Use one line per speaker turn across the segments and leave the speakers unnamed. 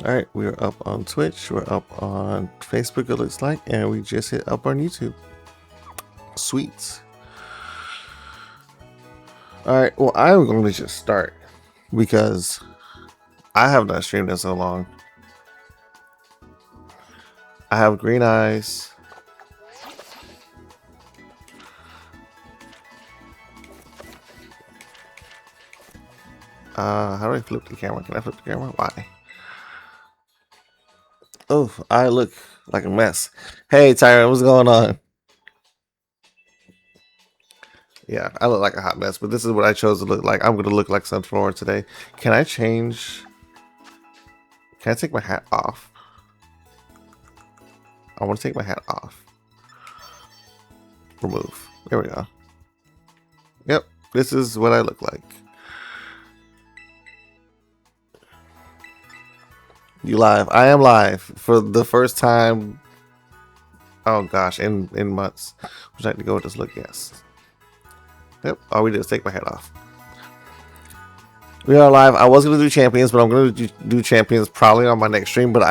All right, we're up on Twitch, we're up on Facebook, it looks like, and we just hit up on YouTube. Sweet. All right, well, I'm going to just start because I have not streamed in so long. I have green eyes. How do I flip the camera? Can I flip the camera? Why? Oh, I look like a mess. Hey, Tyron, what's going on? Yeah, I look like a hot mess, but this is what I chose to look like. I'm going to look like Sunflora today. Can I change? Can I take my hat off? I want to take my hat off. Remove. There we go. Yep, this is what I look like. You live? I am live for the first time. Oh gosh, in months. Would you like to go with this look? Yes. Yep. All we did is take my hat off. We are live. I was gonna do champions, but I'm gonna do champions probably on my next stream. But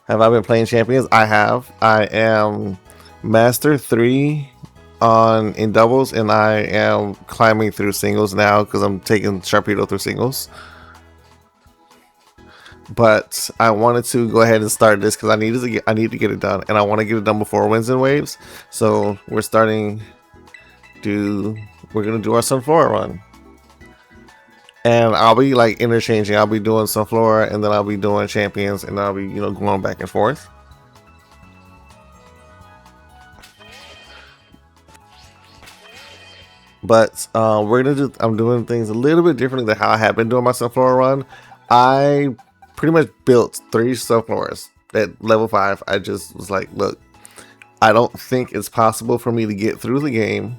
have I been playing champions? I have. I am master 3 in doubles, and I am climbing through singles now because I'm taking Sharpedo through singles. But I wanted to go ahead and start this because I need to get it done, and I want to get it done before Winds and Waves. So we're starting. We're gonna do our Sunflora run, and I'll be like interchanging. I'll be doing Sunflora, and then I'll be doing champions, and I'll be going back and forth. But I'm doing things a little bit differently than how I have been doing my Sunflora run. I pretty much built 3 Sunfloras at level 5. I just was like, look, I don't think it's possible for me to get through the game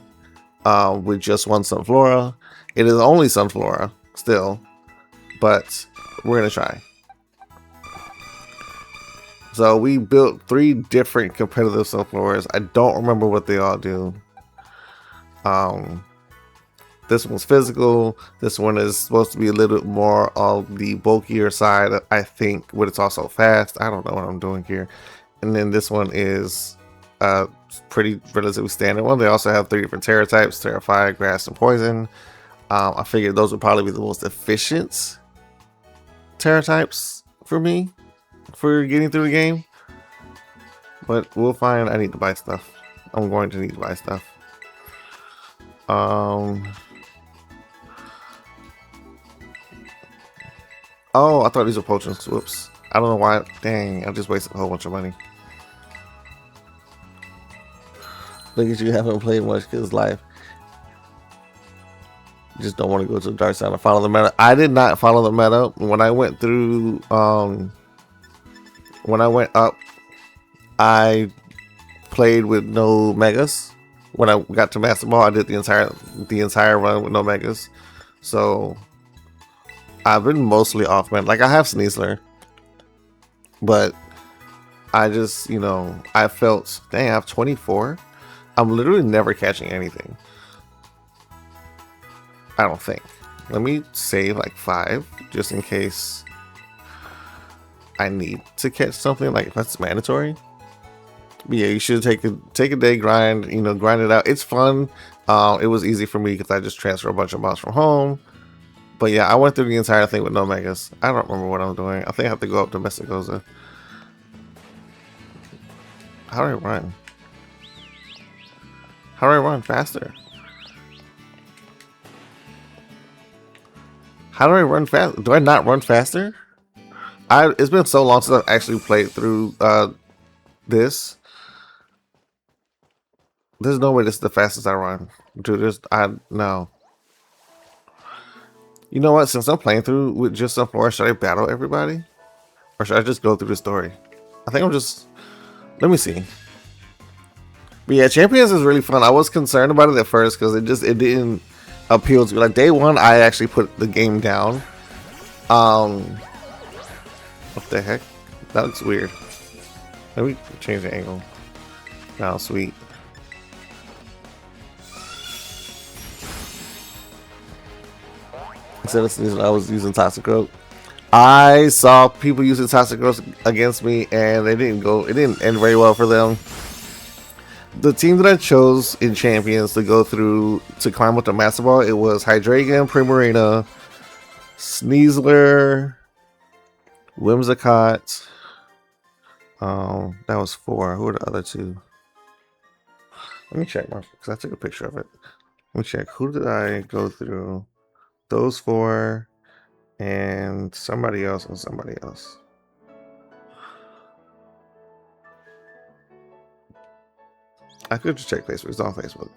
with just one Sunflora. It is only Sunflora still, but we're gonna try. So we built 3 different competitive Sunfloras. I don't remember what they all do. This one's physical. This one is supposed to be a little bit more on the bulkier side, I think, but it's also fast. I don't know what I'm doing here. And then this one is pretty relatively standard one. They also have 3 different Terra types: Terra Fire, Grass, and Poison. I figured those would probably be the most efficient Terra types for me for getting through the game. But we'll find. I need to buy stuff. I'm going to need to buy stuff. Oh, I thought these were potions. Whoops. I don't know why. Dang, I just wasted a whole bunch of money. Look at you, haven't played much because life. Just don't want to go to the dark side and follow the meta. I did not follow the meta. When I went through, when I went up, I played with no megas. When I got to Master Ball, I did the entire run with no megas. So I've been mostly off, man. Like, I have Sneasler, but I just, I felt, dang, I have 24. I'm literally never catching anything. I don't think. Let me save like 5 just in case I need to catch something. Like, if that's mandatory. But yeah, you should take a day grind. Grind it out. It's fun. It was easy for me because I just transfer a bunch of mods from home. But yeah, I went through the entire thing with no megas. I don't remember what I'm doing. I think I have to go up to Mestigoza. How do I run? How do I run faster? How do I run fast? Do I not run faster? It's been so long since I've actually played through this. There's no way this is the fastest I run. Dude, no. You know what? Since I'm playing through with just Sunflora, should I battle everybody? Or should I just go through the story? I think I'm just... Let me see. But yeah, Champions is really fun. I was concerned about it at first because it didn't appeal to me. Like, day 1, I actually put the game down. What the heck? That looks weird. Let me change the angle. Oh, sweet. Instead of Sneasler, I was using Toxicroak. I saw people using Toxic Growth against me, and it didn't end very well for them. The team that I chose in Champions to go through to climb with the Master Ball, it was Hydreigon, Primarina, Sneasler, Whimsicott. That was 4. Who are the other 2? Let me check because I took a picture of it. Let me check. Who did I go through? Those 4 and somebody else and somebody else. I could just check Facebook. It's on Facebook.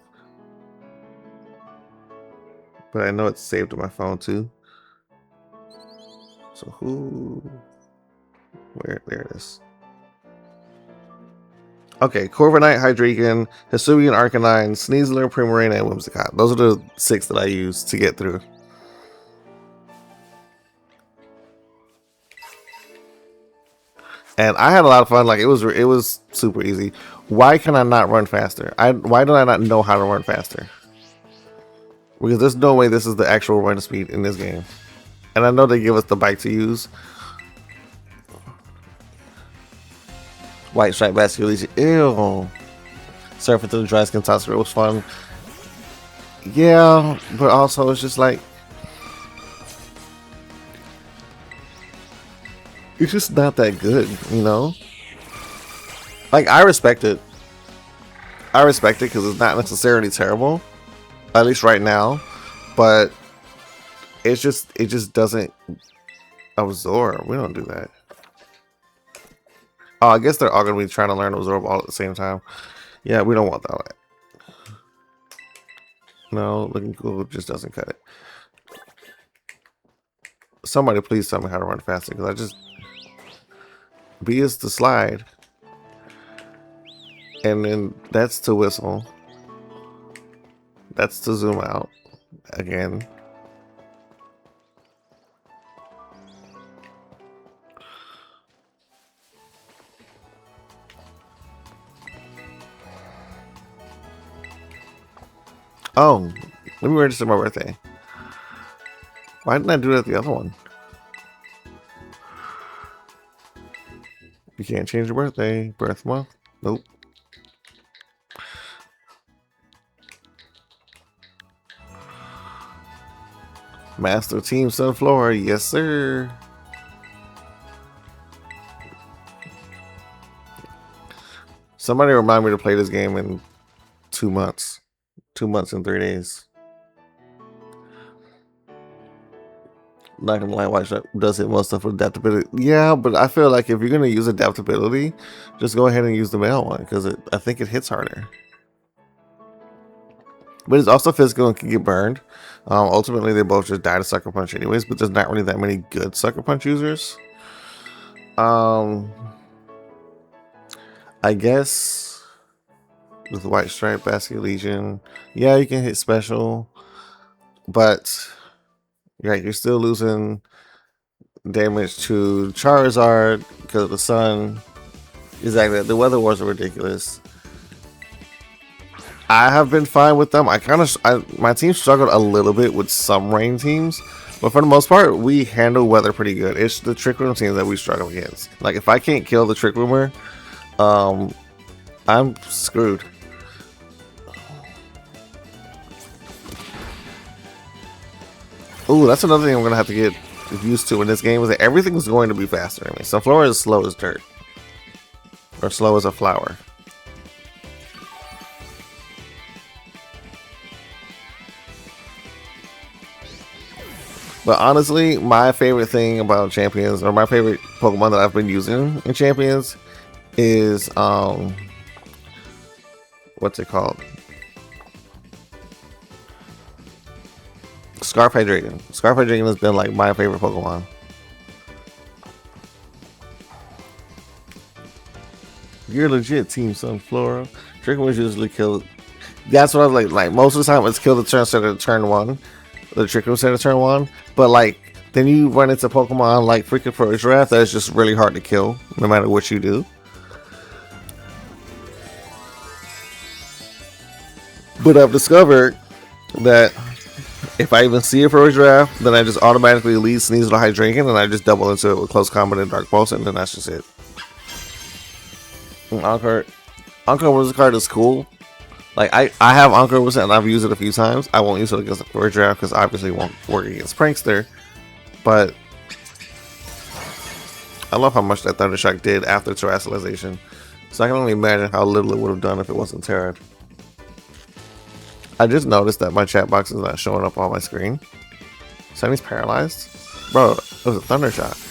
But I know it's saved on my phone too. So where, there it is. Okay, Corviknight, Hydreigon, Hisuian, Arcanine, Sneasler, Primarina, and Whimsicott. Those are the 6 that I used to get through. And I had a lot of fun. Like it was super easy. Why can I not run faster? Why do I not know how to run faster? Because there's no way this is the actual run speed in this game. And I know they give us the bike to use. White Stripe Vascular Legion. Ew. Surfing through the dry skin toss was fun. Yeah, but also it's just like it's just not that good, you know? Like I respect it. I respect it because it's not necessarily terrible. At least right now. But it just doesn't absorb. We don't do that. Oh, I guess they're all gonna be trying to learn to absorb all at the same time. Yeah, we don't want that. No, looking cool just doesn't cut it. Somebody please tell me how to run faster, because I just B is to slide. And then that's to whistle. That's to zoom out. Again. Oh, let me register my birthday. Why didn't I do that the other one? You can't change your birthday. Birth month? Nope. Master Team Sunflora, yes sir. Somebody remind me to play this game in 2 months. 2 months and 3 days. Not gonna lie, White Stripe does hit most stuff with adaptability. Yeah, but I feel like if you're gonna use adaptability, just go ahead and use the male one because I think it hits harder. But it's also physical and can get burned. Ultimately, they both just die to Sucker Punch anyways, but there's not really that many good Sucker Punch users. I guess with White Stripe, Basket Legion, yeah, you can hit special, but right, you're still losing damage to Charizard because of the sun. Exactly, the weather wars are ridiculous. I have been fine with them. My team struggled a little bit with some rain teams, but for the most part, we handle weather pretty good. It's the Trick Room teams that we struggle against. Like if I can't kill the Trick Roomer, I'm screwed. Ooh, that's another thing I'm gonna have to get used to in this game is that everything's going to be faster. I mean, Sunflora is slow as dirt, or slow as a flower. But honestly, my favorite thing about Champions, or my favorite Pokemon that I've been using in Champions, is what's it called? Scarf Hydreigon. Scarf Hydreigon has been like my favorite Pokemon. You're legit, Team Sunflora. Trick Roomers usually kill. That's what I was like most of the time it's kill the turn instead of turn 1. The Trick Room instead of turn 1. But like then you run into Pokemon like freaking Persiath that's just really hard to kill no matter what you do. But I've discovered that If I even see it for a draft, then I just automatically lead Sneasel to High Drinking, and I just double into it with Close Combat and Dark Pulse, and then that's just it. Encore Wizard card is cool. Like I have Encore Wizard and I've used it a few times. I won't use it against the first draft because obviously it won't work against Prankster. But I love how much that Thundershock did after Terrestrialization. So I can only imagine how little it would have done if it wasn't Terra. I just noticed that my chat box is not showing up on my screen. Sunny's paralyzed? Bro, it was a Thundershock.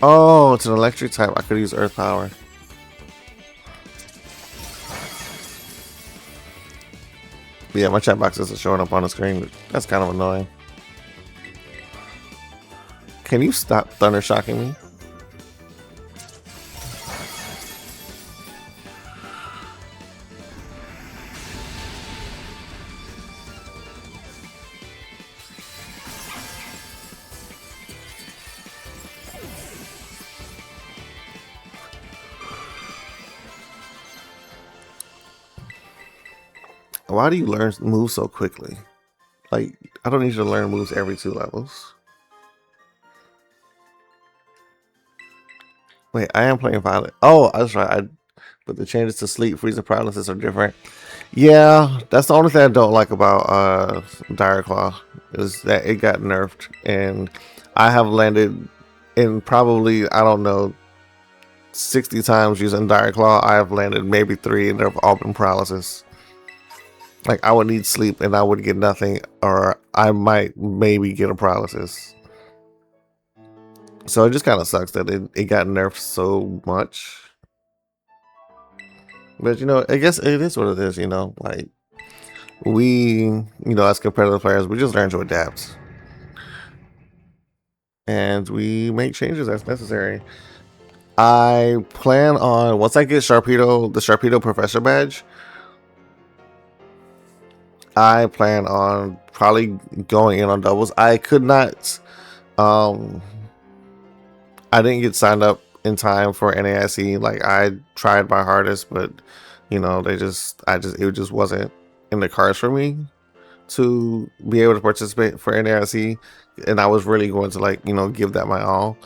Oh, it's an electric type. I could use Earth Power. But yeah, my chat box isn't showing up on the screen. That's kind of annoying. Can you stop Thundershocking me? Why do you learn moves so quickly? Like, I don't need you to learn moves every 2 levels. Wait, I am playing Violet. Oh, that's right. But the changes to sleep, freeze, and paralysis are different. Yeah, that's the only thing I don't like about Dire Claw is that it got nerfed, and I have landed in probably, I don't know, 60 times using Dire Claw. I have landed maybe 3, and they've all been paralysis. Like, I would need sleep and I would get nothing, or I might maybe get a paralysis. So it just kind of sucks that it got nerfed so much. But, you know, I guess it is what it is, you know. Like, we, you know, as competitive players, we just learn to adapt. And we make changes as necessary. I plan on, once I get Sharpedo, the Sharpedo Professor badge, I plan on probably going in on doubles. I could not, I didn't get signed up in time for NAIC. Like, I tried my hardest, but you know, it just wasn't in the cards for me to be able to participate for NAIC. And I was really going to, like, you know, give that my all.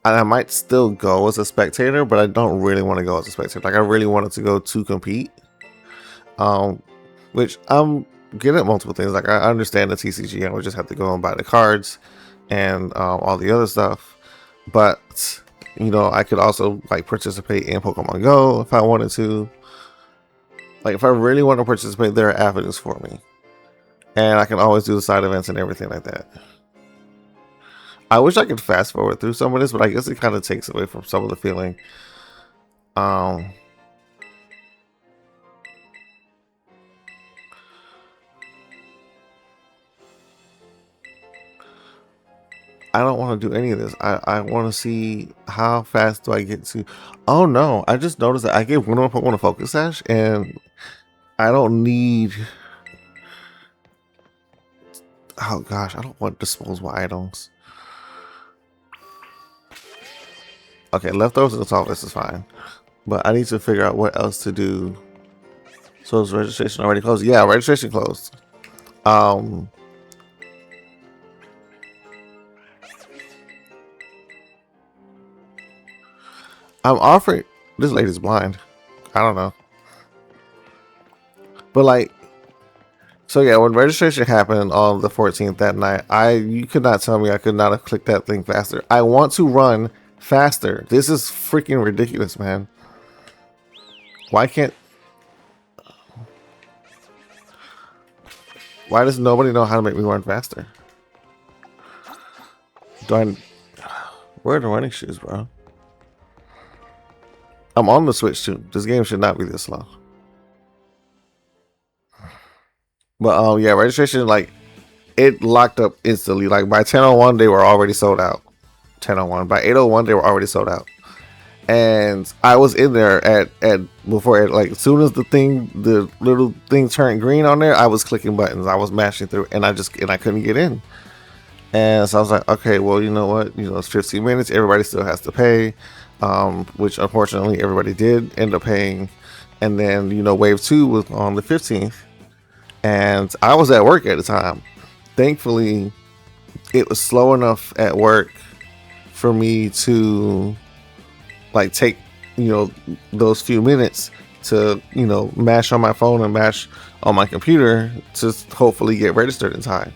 And I might still go as a spectator, but I don't really want to go as a spectator. Like, I really wanted to go to compete. Which I'm good at multiple things. Like, I understand the TCG. I would just have to go and buy the cards and all the other stuff. But, you know, I could also, like, participate in Pokemon Go if I wanted to. Like, if I really want to participate, there are avenues for me. And I can always do the side events and everything like that. I wish I could fast forward through some of this, but I guess it kind of takes away from some of the feeling. I don't want to do any of this. I want to see how fast do I get to. Oh no, I just noticed that I gave one Pokemon a Focus Sash, and I don't need. Oh gosh, I don't want disposable items. Okay, leftovers in the top list is fine, but I need to figure out what else to do. So is registration already closed? Yeah, registration closed. I'm offering. This lady's blind. I don't know, but like, so yeah, when registration happened on the 14th that night, you could not tell me I could not have clicked that thing faster. I want to run faster. This is freaking ridiculous, man. Why does nobody know how to make me run faster? Where are the running shoes, bro? I'm on the Switch too. This game should not be this slow. But yeah, registration, like, it locked up instantly. Like, by 10:01 they were already sold out. 10:01. By 8:01 they were already sold out. And I was in there at before it, like, as soon as the little thing turned green on there, I was clicking buttons. I was mashing through, and I couldn't get in. And so I was like, okay, well, you know what? You know, it's 15 minutes. Everybody still has to pay, which unfortunately everybody did end up paying. And then, you know, wave 2 was on the 15th. and I was at work at the time. Thankfully, it was slow enough at work for me to like take, you know, those few minutes to, you know, mash on my phone and mash on my computer to hopefully get registered in time.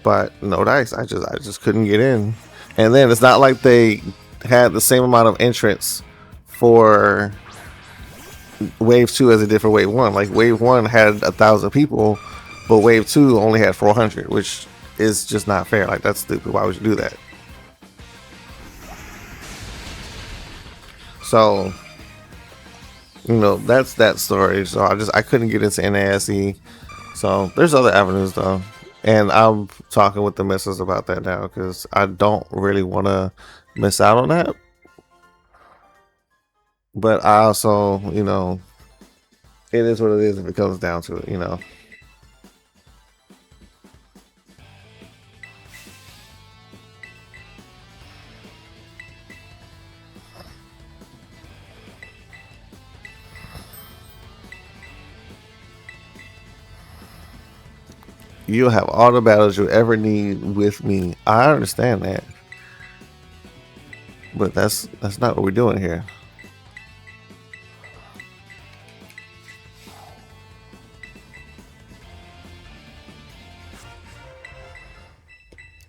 But no dice, I just couldn't get in. And then it's not like they had the same amount of entrants for wave 2 as it did for wave 1. Like wave 1 had 1,000 people, but wave 2 only had 400, which is just not fair. Like, that's stupid. Why would you do that? So, you know, that's that story. So I couldn't get into NASE. So there's other avenues though, and I'm talking with the missus about that now because I don't really want to miss out on that. But I also, you know, it is what it is if it comes down to it, you know. You'll have all the battles you'll ever need with me. I understand that. But that's not what we're doing here.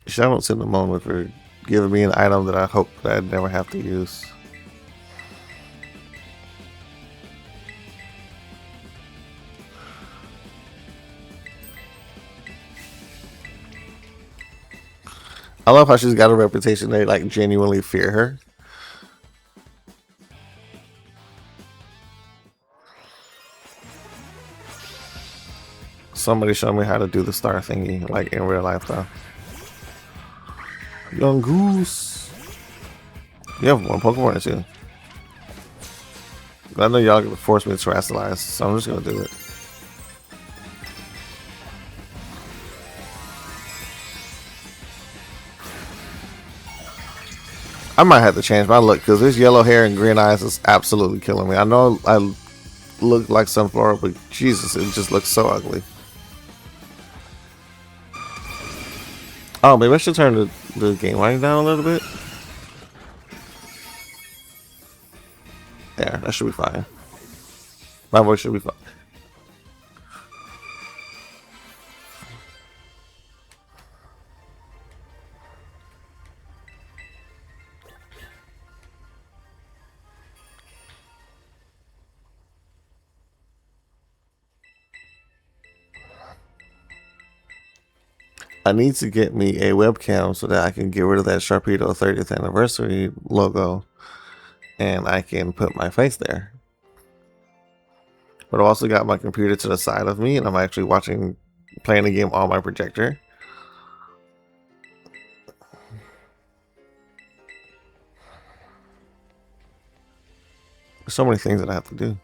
Shout out to the moment for giving me an item that I hope that I'd never have to use. I love how she's got a reputation. They like genuinely fear her. Somebody show me how to do the star thingy, like in real life though. Young Goose. You have one Pokemon or two. I know y'all gonna force me to terrestrialize, so I'm just gonna do it. I might have to change my look because this yellow hair and green eyes is absolutely killing me. I know I look like Sunflora, but Jesus, it just looks so ugly. Oh, maybe I should turn the game lighting down a little bit. There, that should be fine. My voice should be fine. I need to get me a webcam so that I can get rid of that Sharpedo 30th anniversary logo and I can put my face there. But I've also got my computer to the side of me and I'm actually playing the game on my projector. There's so many things that I have to do.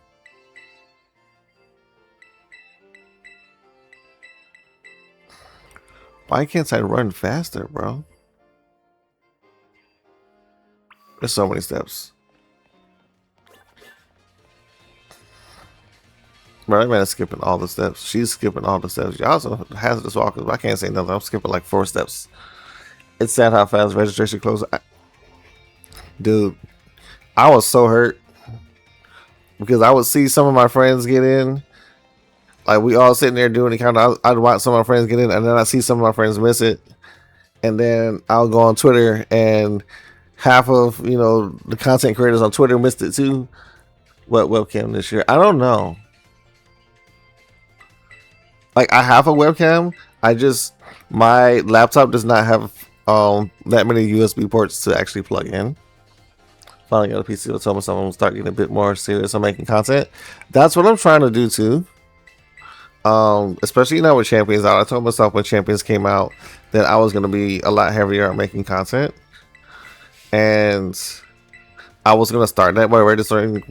Why can't I run faster, bro? There's so many steps. Bro, that man is skipping all the steps. She's skipping all the steps. Y'all also hazardous walkers, but I can't say nothing. I'm skipping like 4 steps. It's sad how fast registration closed. Dude, I was so hurt because I would see some of my friends get in. Like, we all sitting there doing the count. I'd watch some of my friends get in, and then I see some of my friends miss it. And then I'll go on Twitter, and half of, you know, the content creators on Twitter missed it too. What webcam this year? I don't know. Like, I have a webcam. My laptop does not have that many USB ports to actually plug in. Finally got a PC that told me someone will start getting a bit more serious on making content. That's what I'm trying to do too. Especially now with Champions out. I told myself when Champions came out that I was going to be a lot heavier on making content. And I was going to start that by registering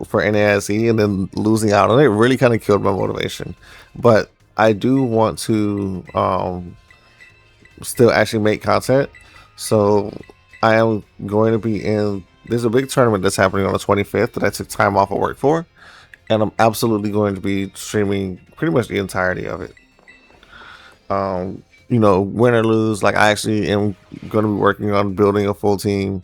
for NASE and then losing out on it. Really kind of killed my motivation. But I do want to still actually make content. So I am going to be in... There's a big tournament that's happening on the 25th that I took time off of work for. and I'm absolutely going to be streaming pretty much the entirety of it. Win or lose, like I actually am going to be working on building a full team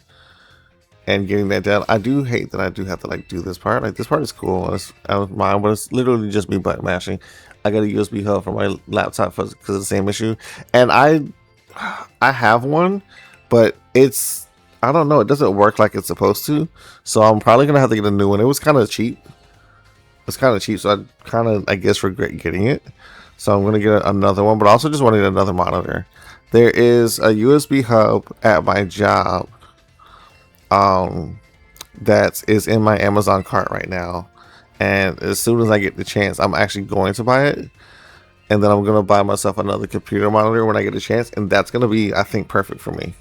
and getting that done. I do hate that I do have to like do this part. Like this part is cool. It's out of mine, but it's literally just me button mashing. I got a USB hub for my laptop because of the same issue, and I have one, but I don't know. It doesn't work like it's supposed to. So I'm probably gonna have to get a new one. It was kind of cheap. It's kind of cheap, so I kind of I guess regret getting it. So I'm gonna get another one, but I also just wanted another monitor. There is a USB hub at my job that is in my Amazon cart right now, and as soon as I get the chance, I'm actually going to buy it, and then I'm gonna buy myself another computer monitor when I get a chance, and that's gonna be, I think, perfect for me.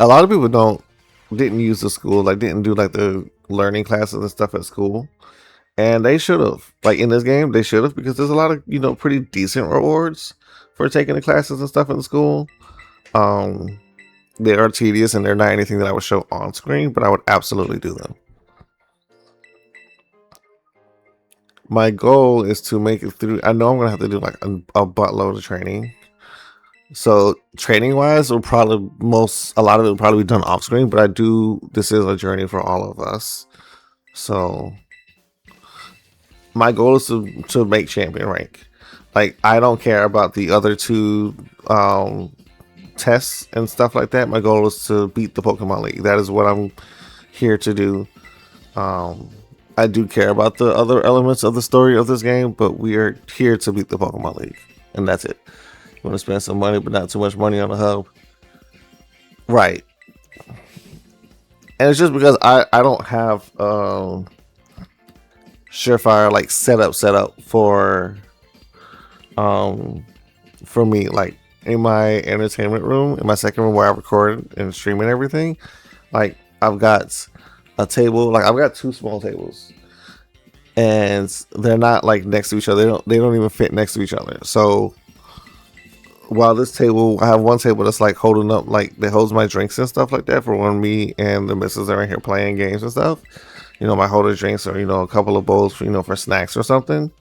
A lot of people didn't use the school, like didn't do like the learning classes and stuff at school, and they should have. Like in this game, they should have, because there's a lot of pretty decent rewards for taking the classes and stuff in school. Um, they are tedious and they're not anything that I would show on screen, but I would absolutely do them. My goal is to make it through. I know I'm gonna have to do like a buttload of training. So training wise, a lot of it will probably be done off screen, but this is a journey for all of us. So my goal is to make champion rank. Like I don't care about the other two tests and stuff like that. My goal is to beat the Pokemon League. That is what I'm here to do. I do care about the other elements of the story of this game, but we are here to beat the Pokemon League, and that's it. You want to spend some money, but not too much money on the hub, right? And it's just because I don't have surefire like setup for me, like in my entertainment room, in my second room where I record and stream and everything. Like I've got a table, like I've got two small tables, and they're not like next to each other. They don't even fit next to each other. So while this table, I have one table that's like holding up, like that holds my drinks and stuff like that for when me and the missus are in here playing games and stuff. My holder drinks, or a couple of bowls for for snacks or something.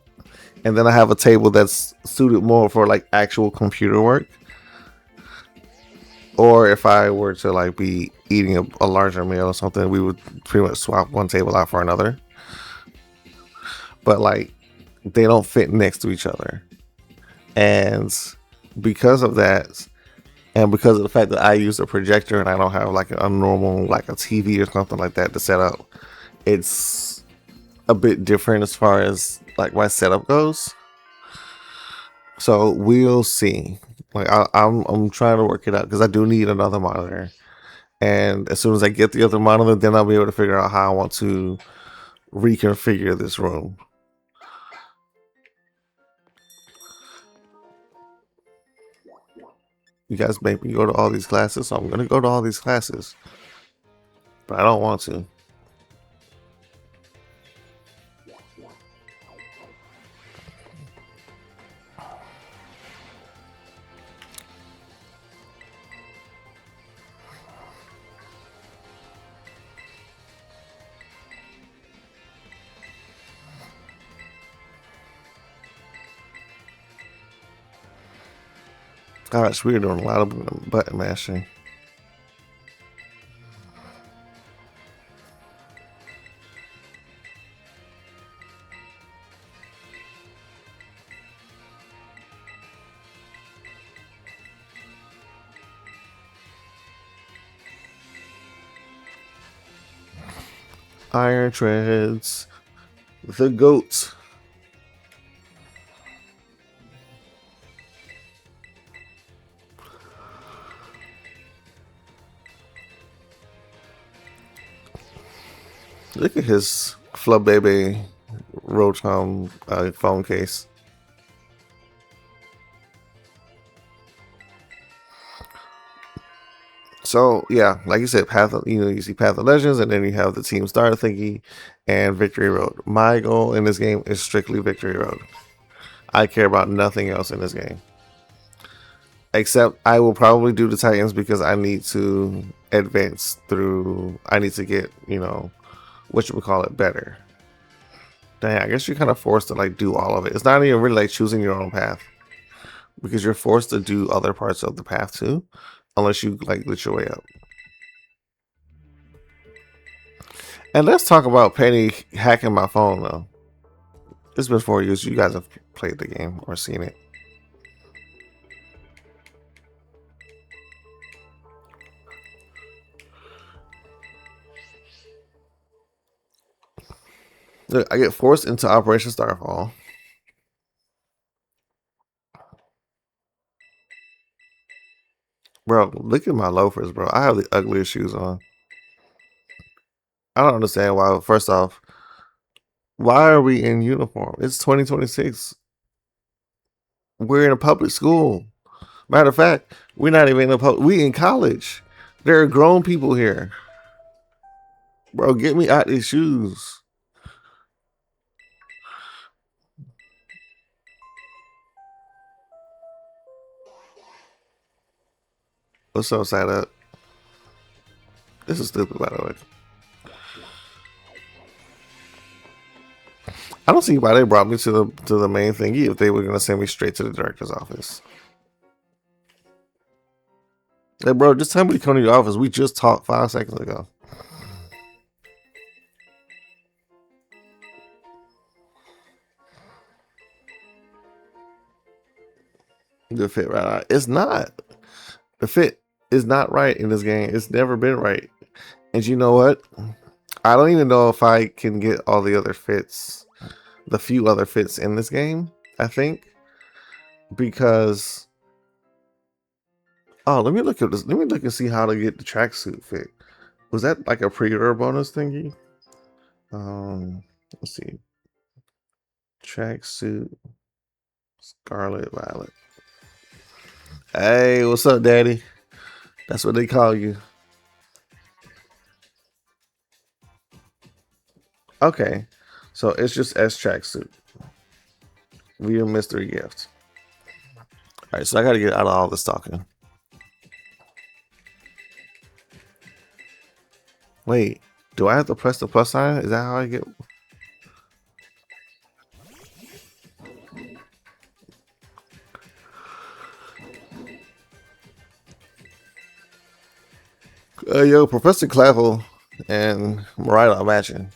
And then I have a table that's suited more for like actual computer work, or if I were to like be eating a larger meal or something, we would pretty much swap one table out for another. But like they don't fit next to each other, and because of that, and because of the fact that I use a projector and I don't have like a normal like a TV or something like that to set up, it's a bit different as far as like my setup goes. So we'll see. Like I'm trying to work it out because I do need another monitor, and as soon as I get the other monitor, then I'll be able to figure out how I want to reconfigure this room. You guys make me go to all these classes, so I'm gonna go to all these classes, but I don't want to. Gosh, we're doing a lot of button mashing. Iron Treads, the goats. Look at his Flub Baby Rotom phone case. So yeah, like you said, you see Path of Legends, and then you have the Team Star thingy and Victory Road. My goal in this game is strictly Victory Road. I care about nothing else in this game. Except I will probably do the Titans because I need to advance through. I need to get, what you would call it, better. Dang, I guess you're kind of forced to like do all of it. It's not even really like choosing your own path because you're forced to do other parts of the path too, unless you like glitch your way up. And let's talk about Penny hacking my phone though. It's been 4 years. You guys have played the game or seen it. Look, I get forced into Operation Starfall. Bro, look at my loafers, bro. I have the ugliest shoes on. I don't understand why. First off, why are we in uniform? It's 2026. We're in a public school. Matter of fact, we're not even in a public. We in college. There are grown people here. Bro, get me out these shoes. What's up, side up? This is stupid, by the way. I don't see why they brought me to the main thingy if they were gonna send me straight to the director's office. Hey, bro, just tell me to come to your office. We just talked 5 seconds ago. The fit right? It's not. The fit is not right in this game. It's never been right. And you know what? I don't even know if I can get all the other fits, the few other fits in this game, I think. Because let me look at this. Let me look and see how to get the tracksuit fit. Was that like a pre-order bonus thingy? Let's see. Tracksuit Scarlet Violet. Hey, what's up, Daddy? That's what they call you. Okay, so it's just S tracksuit. We a mystery gift. All right, so I got to get out of all this talking. Wait, do I have to press the plus sign? Is that how I get? Yo, Professor Clavel and Mariah are matching.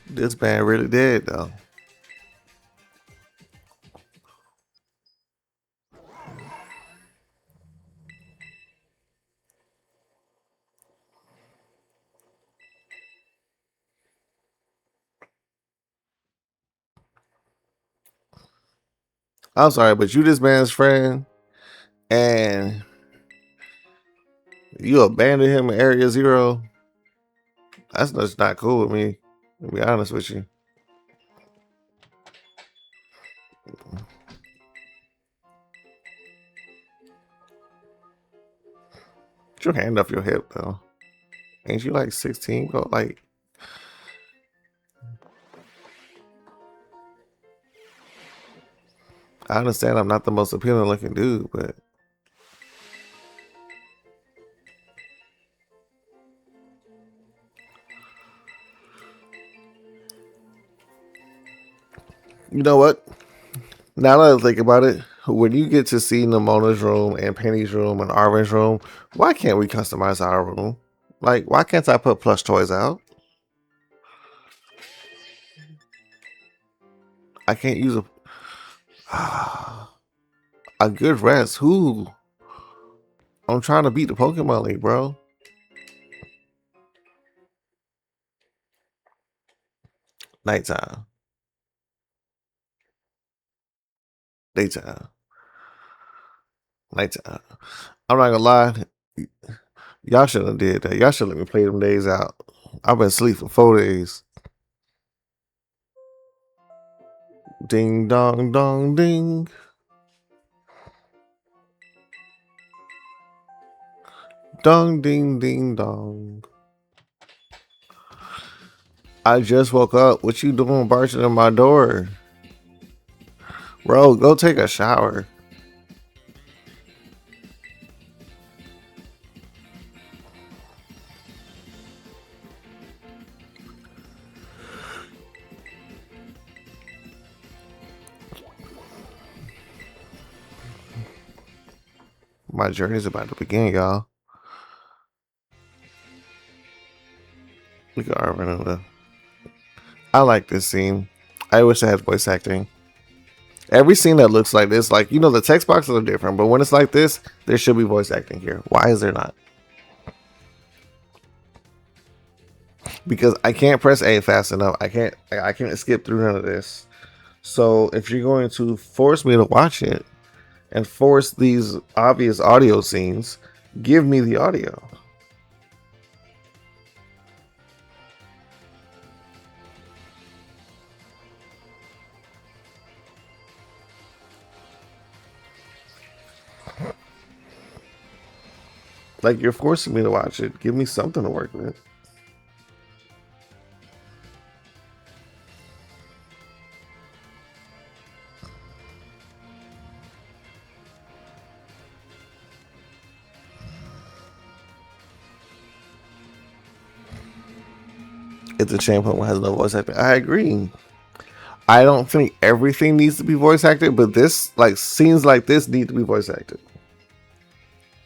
This band really did though. I'm sorry, but you this man's friend, and you abandoned him in Area Zero. That's just not cool with me. To be honest with you. Get your hand off your hip though. Ain't you like 16? Go like. I understand I'm not the most appealing looking dude, but you know what? Now that I think about it, when you get to see Namona's room and Penny's room and Arvin's room, why can't we customize our room? Like, why can't I put plush toys out? I can't use a good rest. Who? I'm trying to beat the Pokemon League, bro. Nighttime. Daytime. Nighttime. I'm not gonna lie. Y'all shouldn't have did that. Y'all should let me play them days out. I've been asleep for 4 days. Ding dong dong ding. Dong ding ding dong. I just woke up. What you doing barging in my door? Bro, go take a shower. My journey's about to begin, y'all. Look at Arvin. I like this scene. I wish I had voice acting. Every scene that looks like this, like, you know, the text boxes are different, but when it's like this, there should be voice acting here. Why is there not? Because I can't press A fast enough. I can't skip through none of this. So if you're going to force me to watch it and force these obvious audio scenes, give me the audio. Like, you're forcing me to watch it. Give me something to work with. It's a shame someone has no voice acting. I agree. I don't think everything needs to be voice acted, but this, like, scenes like this need to be voice acted.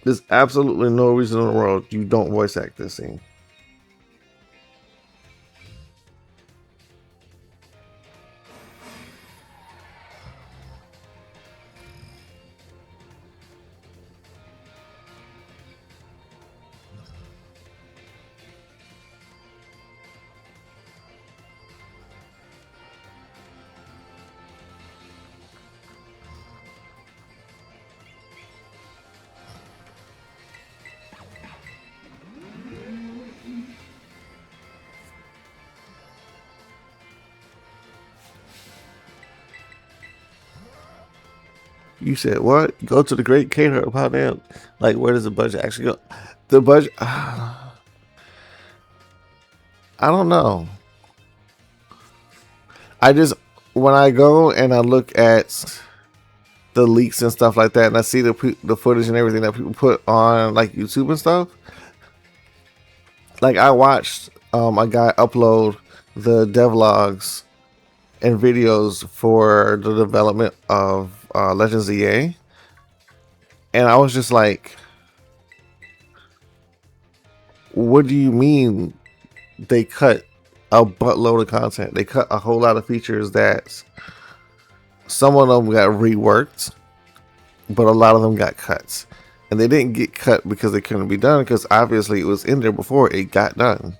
There's absolutely no reason in the world you don't voice act this scene. You said what? Go to the Great Caterer. How damn? Like, where does the budget actually go? The budget. I don't know. I just, when I go and I look at the leaks and stuff like that, and I see the footage and everything that people put on like YouTube and stuff. Like, I watched a guy upload the devlogs and videos for the development of Legends EA, and I was just like, what do you mean they cut a buttload of content? They cut a whole lot of features that some of them got reworked, but a lot of them got cuts. And they didn't get cut because they couldn't be done, because obviously it was in there before it got done.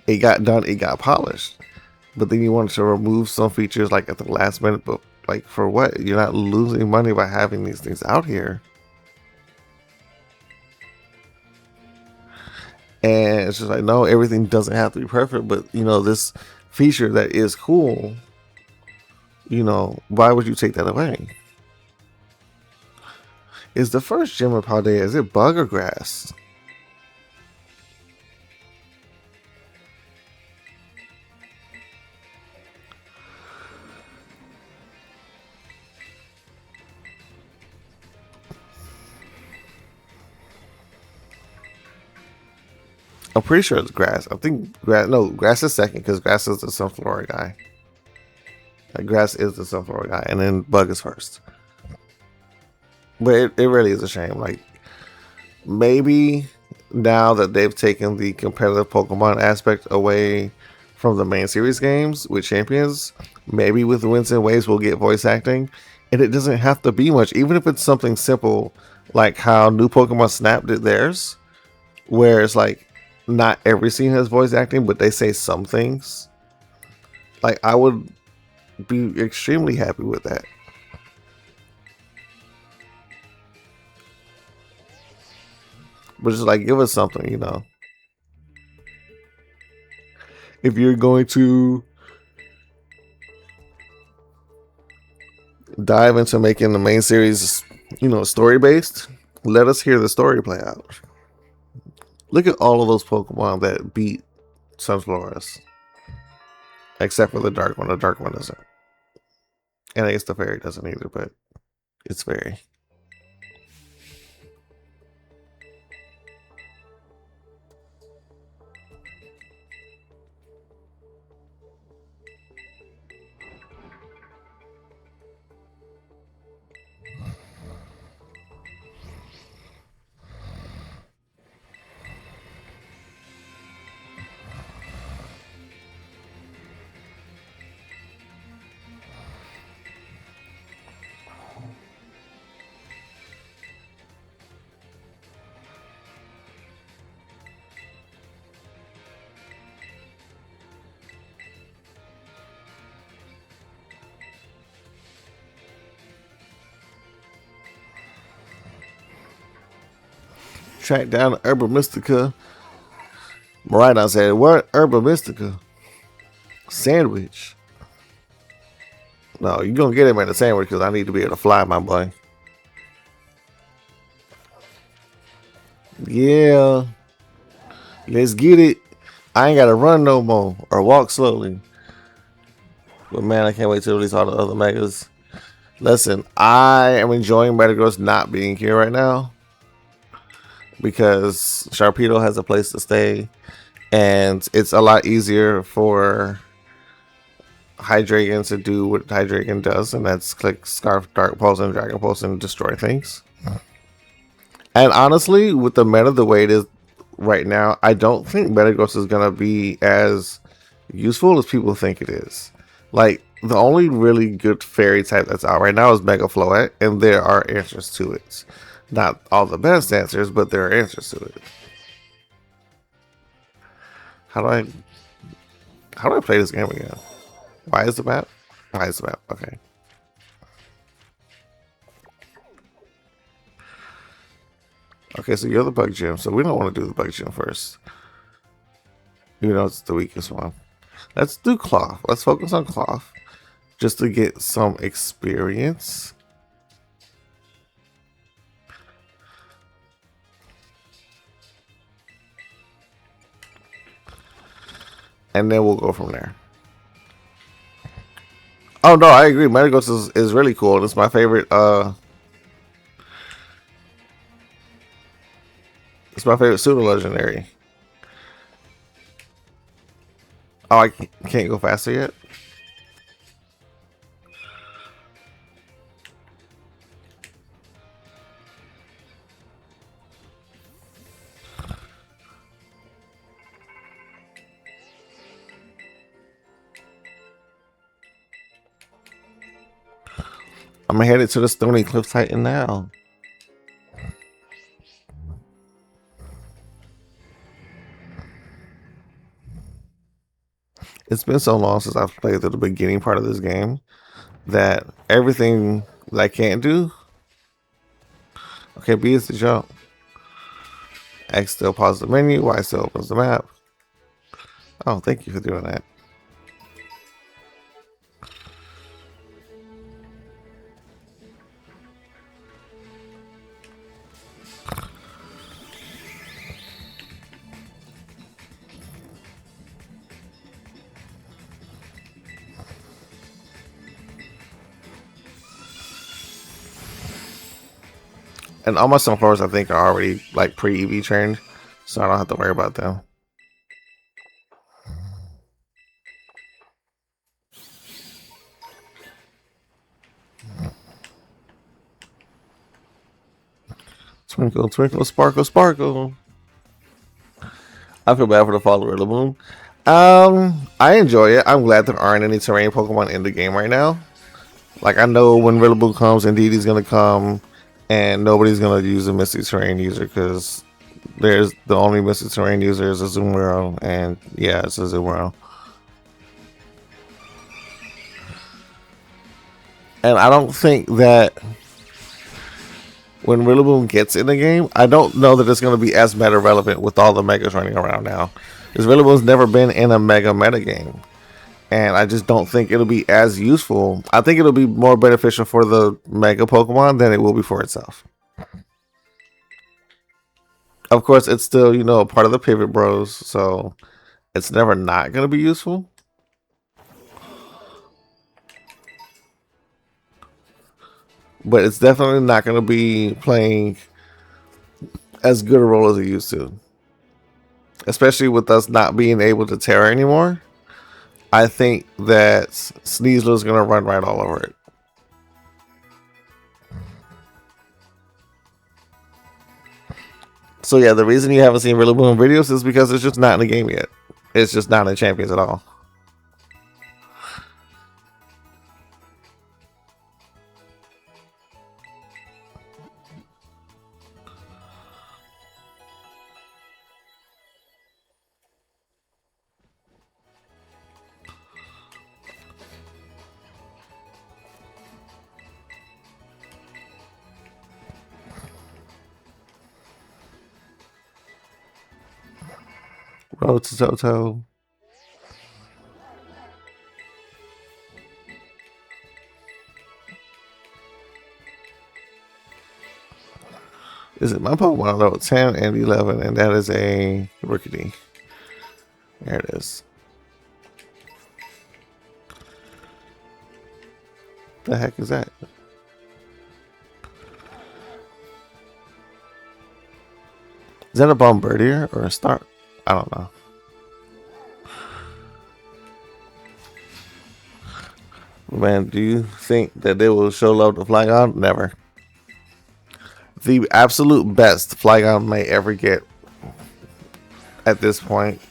It got done, it got polished. But then you wanted to remove some features like at the last minute, but like, for what? You're not losing money by having these things out here. And it's just like, no, everything doesn't have to be perfect, but you know, this feature that is cool, you know, why would you take that away? Is the first gym of Paldea, is it bug or grass? I'm pretty sure it's grass. I think grass. No, grass is second because grass is the Sunflora guy. Like, grass is the Sunflora guy, and then bug is first. But it really is a shame. Like, maybe now that they've taken the competitive Pokemon aspect away from the main series games with champions, maybe with Winds and Waves we'll get voice acting, and it doesn't have to be much. Even if it's something simple like how New Pokemon Snap did theirs, where it's like, not every scene has voice acting, but they say some things. Like, I would be extremely happy with that. But just like, give us something, you know. If you're going to dive into making the main series, you know, story based, let us hear the story play out. Look at all of those Pokemon that beat Sunfloras. Except for the dark one. The dark one doesn't. And I guess the fairy doesn't either, but it's fairy. Track down Herba Mystica. Maridon said, what? Herba Mystica? Sandwich. No, you're going to get him at a sandwich because I need to be able to fly, my boy. Yeah. Let's get it. I ain't got to run no more or walk slowly. But man, I can't wait to release all the other megas. Listen, I am enjoying Metagross not being here right now because Sharpedo has a place to stay, and it's a lot easier for Hydreigon to do what Hydreigon does, and that's click Scarf, Dark Pulse, and Dragon Pulse and destroy things. And honestly, with the meta the way it is right now, I don't think Metagross is going to be as useful as people think it is. Like, the only really good fairy type that's out right now is Mega Floette, and there are answers to it. Not all the best answers, but there are answers to it. How do I play this game again? Why is the map? Why is the map? Okay. Okay, so you're the bug gym, so we don't want to do the bug gym first. Even though it's the weakest one. Let's do cloth. Let's focus on cloth. Just to get some experience. And then we'll go from there. Oh no, I agree. Metagross is really cool. It's my favorite it's my favorite pseudo legendary. Oh, I can't go faster yet? I'm headed to the Stony Cliff Titan now. It's been so long since I've played through the beginning part of this game that everything that I can't do. Okay, B is the jump. X still pauses the menu. Y still opens the map. Oh, thank you for doing that. And all my Sunflowers, I think, are already like pre-EV trained, so I don't have to worry about them. Twinkle, twinkle, sparkle, sparkle. I feel bad for the fall of Rillaboom. I enjoy it. I'm glad there aren't any terrain Pokemon in the game right now. Like, I know when Rillaboom comes, Indeedee's gonna come, and nobody's gonna use a Misty Terrain user because there's the only Misty Terrain user is a Zoom World, and yeah, it's a Zoom World. And I don't think that when Rillaboom gets in the game, I don't know that it's going to be as meta relevant with all the megas running around now. Because Rillaboom's never been in a meta game. And I just don't think it'll be as useful. I think it'll be more beneficial for the mega Pokemon than it will be for itself. Of course, it's still, you know, part of the Pivot Bros, so it's never not going to be useful. But it's definitely not going to be playing as good a role as it used to. Especially with us not being able to Terra anymore. I think that Sneasler is going to run right all over it. So yeah, the reason you haven't seen Rillaboom videos is because it's just not in the game yet. It's just not in Champions at all. Road to Toto. Is it my Pokemon level 10 and 11? And that is a Rickety. There it is. The heck is that? Is that a Bombardier or a Star? I don't know. Man, do you think that they will show love to Flygon? Never. The absolute best Flygon may ever get at this point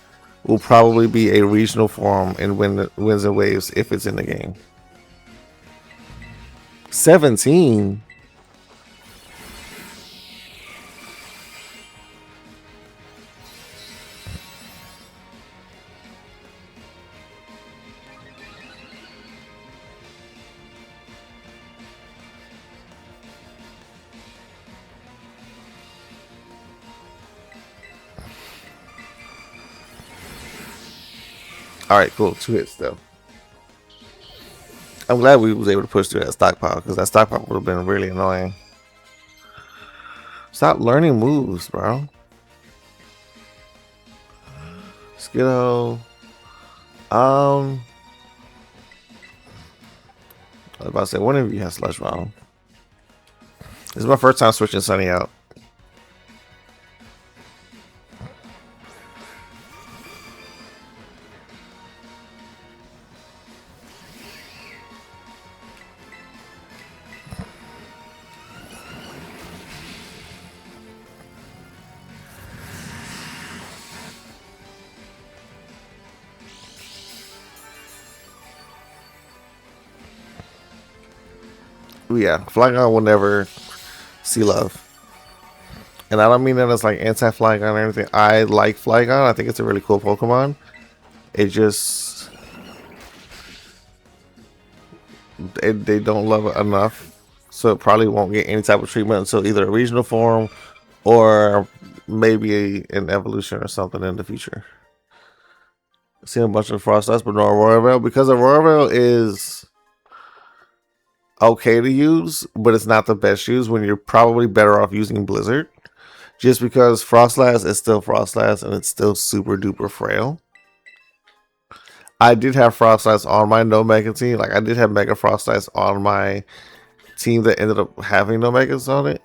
will probably be a regional form in Winds and Waves if it's in the game. 17? Alright, cool. 2 hits though. I'm glad we was able to push through that stockpile because that stockpile would have been really annoying. Stop learning moves, bro. Skiddo. I was about to say, one of you has Slush Bomb. This is my first time switching Sunny out. Yeah, Flygon will never see love. And I don't mean that as like anti-Flygon or anything. I like Flygon. I think it's a really cool Pokemon. It just... They don't love it enough. So it probably won't get any type of treatment until either a regional form or maybe an evolution or something in the future. I've seen a bunch of Frostlass, but no Aurora Veil. Because Aurora Veil is... okay to use, but it's not the best use when you're probably better off using Blizzard. Just because Frostlass is still Frostlass and it's still super duper frail. I did have Frostlass on my no Mega team. Like I did have Mega Frostlass on my team that ended up having no Megas on it.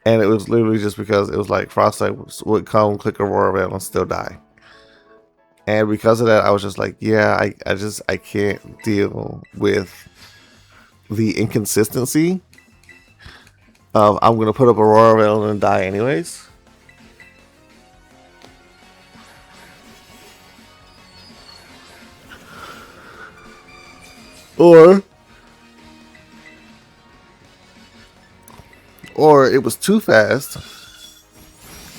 And it was literally just because it was like Frostlass would come, click Aurora Veil, and still die. And because of that, I was just like, yeah, I can't deal with the inconsistency of I'm gonna put up Aurora Veil and die anyways. Or it was too fast,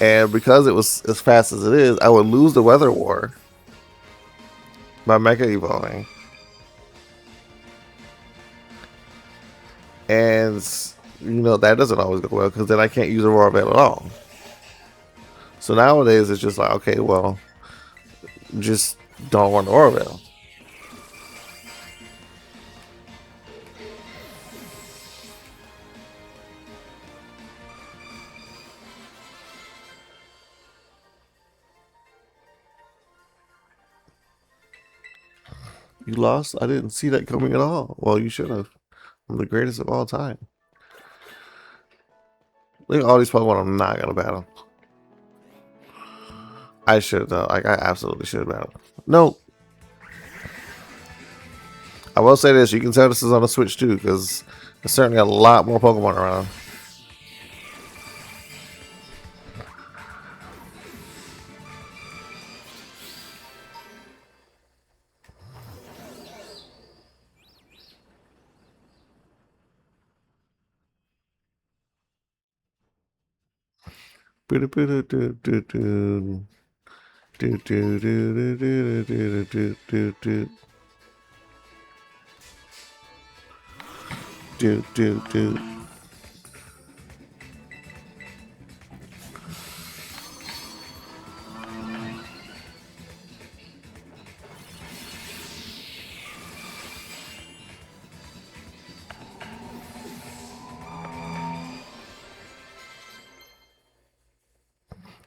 and because it was as fast as it is, I would lose the Weather War by Mega Evolving. And you know that doesn't always go well because then I can't use a Roar Veil at all. So nowadays it's just like, okay, well, just don't want the Roar Veil. You lost? I didn't see that coming at all. Well, you should have. I'm the greatest of all time. Look at all these Pokemon I'm not gonna battle. I should though. Like I absolutely should battle. No. I will say this, you can tell this is on the Switch too, because there's certainly a lot more Pokemon around.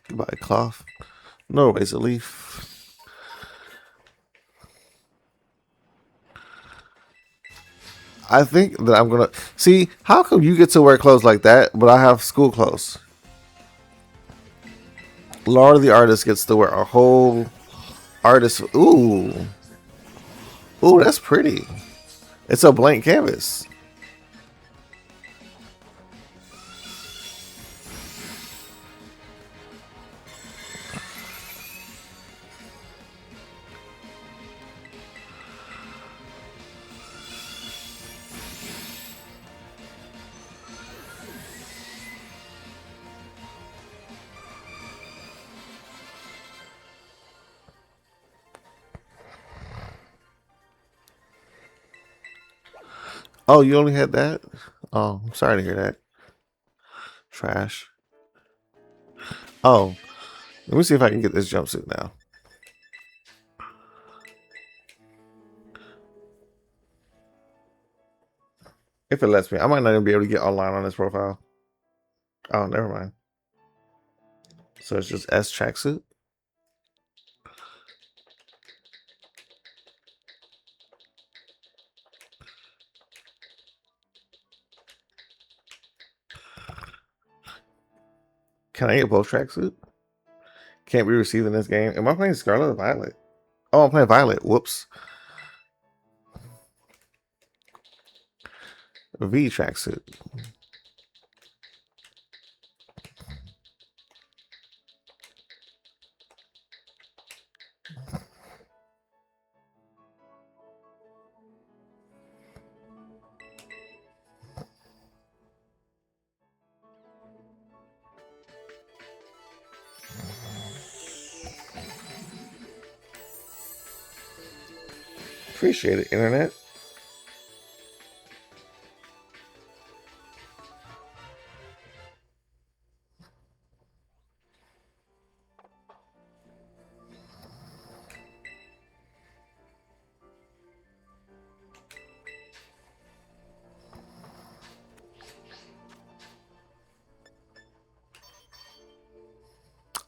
Goodbye, Cloth. No, Razor Leaf. I think that I'm gonna see. How come you get to wear clothes like that, but I have school clothes? Laura the artist gets to wear a whole artist. Ooh, ooh, that's pretty. It's a blank canvas. Oh, you only had that? Oh, I'm sorry to hear that. Trash. Oh, let me see if I can get this jumpsuit now. If it lets me, I might not even be able to get online on this profile. Oh, never mind. So it's just S tracksuit. Can I get both tracksuit? Can't be received in this game. Am I playing Scarlet or Violet? Oh, I'm playing Violet. Whoops. V tracksuit. Appreciate it, internet.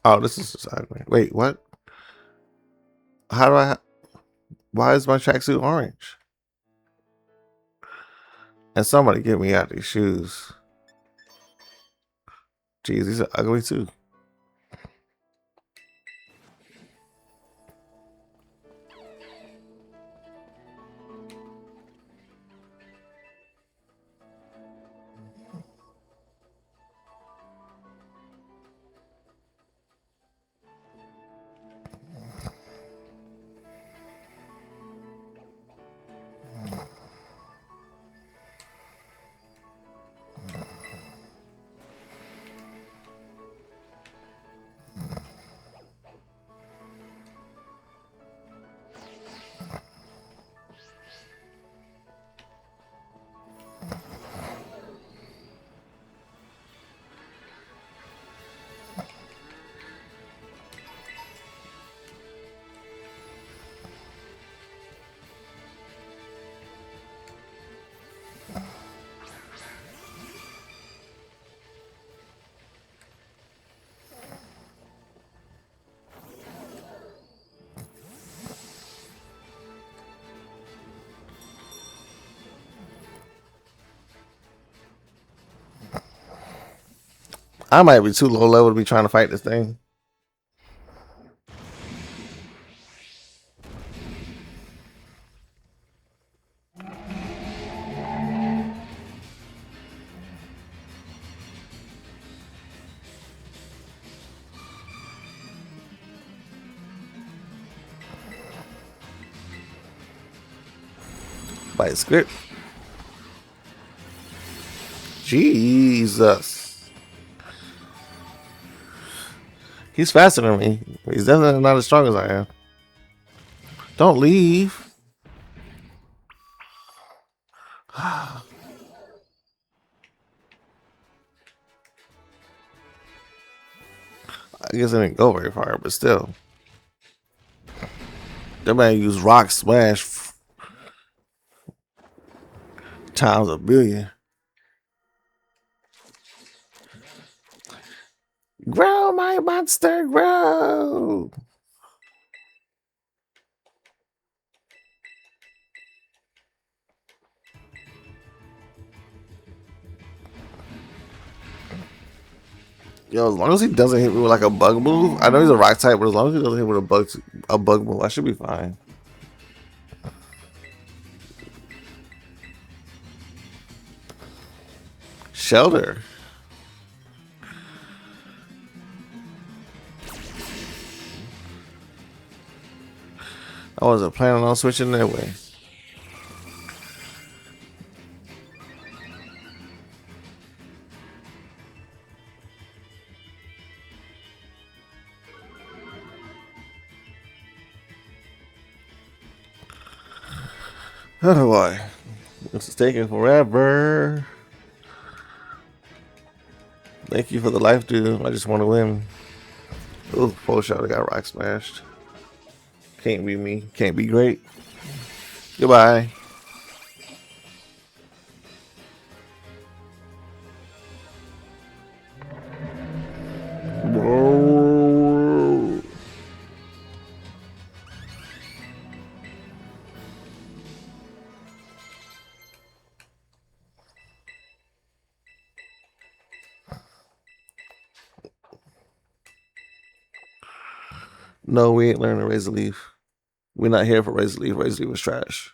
Oh, this is ugly. Wait, what? How do I? Why is my tracksuit orange? And somebody get me out these shoes. Jeez, these are ugly too. I might be too low level to be trying to fight this thing. By script. Jesus. He's faster than me. He's definitely not as strong as I am. Don't leave. I guess I didn't go very far, but still. That man used rock smash times a billion. Grow, my monster, grow. Yo, as long as he doesn't hit me with like a bug move, I know he's a rock type, but as long as he doesn't hit me with a bug move, I should be fine. Shelter. I wasn't planning on switching that way. How do I? This is taking forever. Thank you for the life, dude. I just want to win. Ooh, full shot. I got rock smashed. Can't be me. Can't be great. Goodbye. Whoa. No, we ain't learning to raise a leaf. We're not here for raise a leaf. Raise a leaf was trash.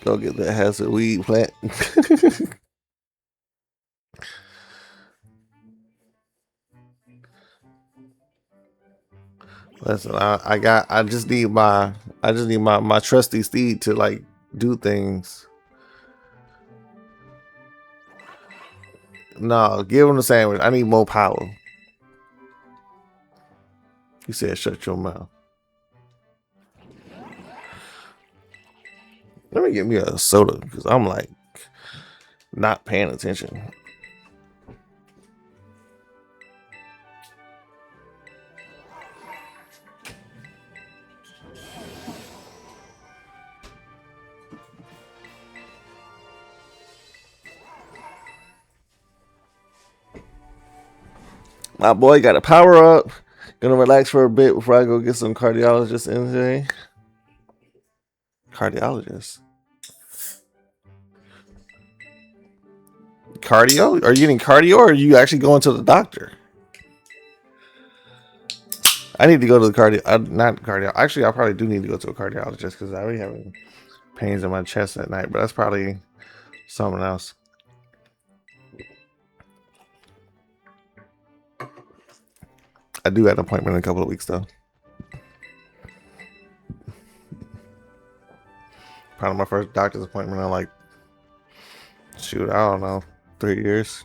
Go get that hazard weed plant. Listen, I just need my trusty steed to like do things. No, give him the sandwich. I need more power. He said, shut your mouth. Let me get me a soda because I'm like not paying attention. My boy got a power up. Gonna relax for a bit before I go get some cardiologist in today. Cardiologist. Cardio? Are you getting cardio or are you actually going to the doctor? I need to go to the not cardio. Actually, I probably do need to go to a cardiologist because I already having pains in my chest at night. But that's probably something else. I do have an appointment in a couple of weeks though. Probably my first doctor's appointment in like, shoot, I don't know, 3 years.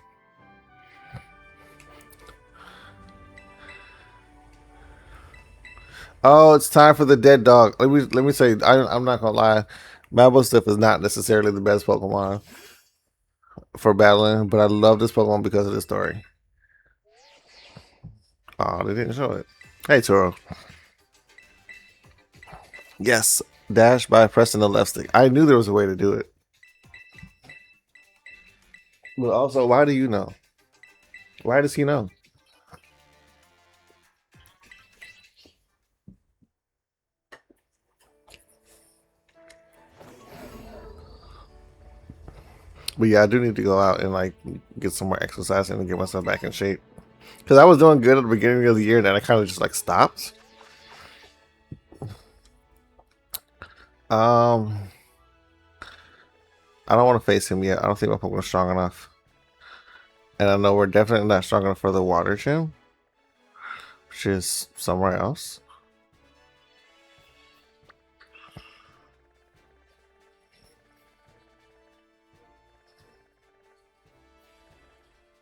Oh, it's time for the dead dog. Let me say, I'm not gonna lie, Mabustiff is not necessarily the best Pokemon for battling, but I love this Pokemon because of the story. Oh, they didn't show it. Hey, Toro. Yes, dash by pressing the left stick. I knew there was a way to do it. But also, why do you know? Why does he know? But yeah, I do need to go out and like get some more exercise and get myself back in shape. Because I was doing good at the beginning of the year, and then I kind of just like stopped. I don't want to face him yet. I don't think my Pokemon's strong enough. And I know we're definitely not strong enough for the water gym, which is somewhere else.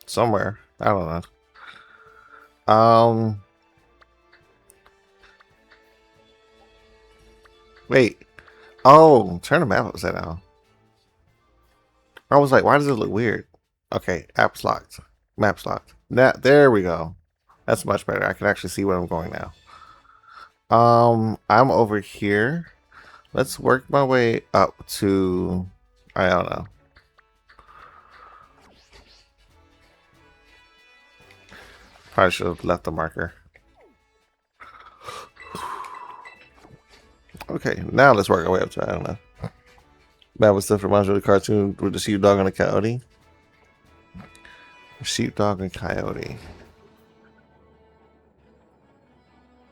Somewhere. I don't know. Wait. Oh, turn the map upside down. I was like, why does it look weird? Okay, app's locked. Map's locked. Now, there we go. That's much better. I can actually see where I'm going now. I'm over here. Let's work my way up to, I don't know. Probably should have left the marker. Okay, now let's work our way up to, I don't know. That was stuff reminds me of the cartoon with the sheepdog and the coyote. Sheepdog and coyote.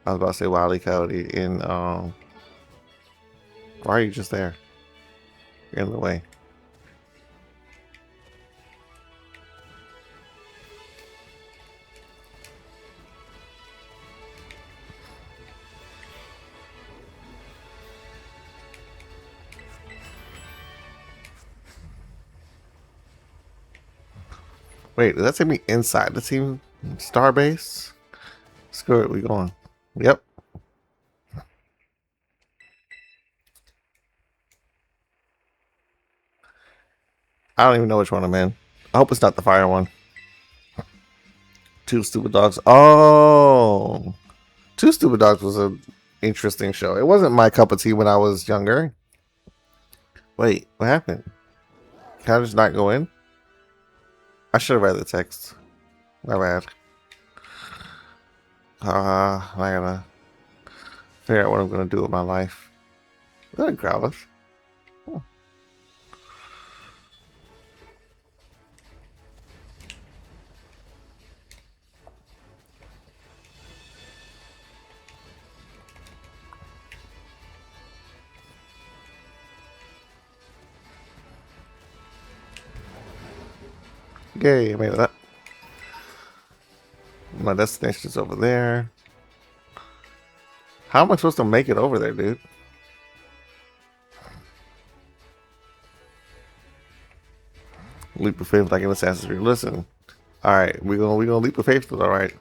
I was about to say Wile E. Coyote in why are you just there? You're in the way. Wait, does that take me inside the team Starbase? Screw it, we going. Yep. I don't even know which one I'm in. I hope it's not the fire one. Two Stupid Dogs. Oh, Two Stupid Dogs was an interesting show. It wasn't my cup of tea when I was younger. Wait, what happened? Can I just not go in? I should have read the text. My bad. I gotta figure out what I'm gonna do with my life. Is that a Growlithe? Oh. Yay, I made it up. My destination's over there. How am I supposed to make it over there, dude? Leap of faith like in Assassin's Creed. Listen. Alright, we gonna leap of faith, alright.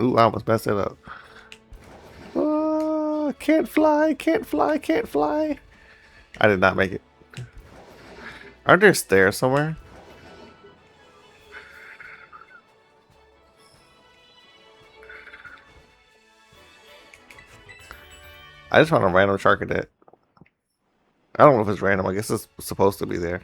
Ooh, I almost messed it up. Can't fly, can't fly, can't fly. I did not make it. Aren't there stairs somewhere? I just want a random Charcadet. I don't know if it's random. I guess it's supposed to be there.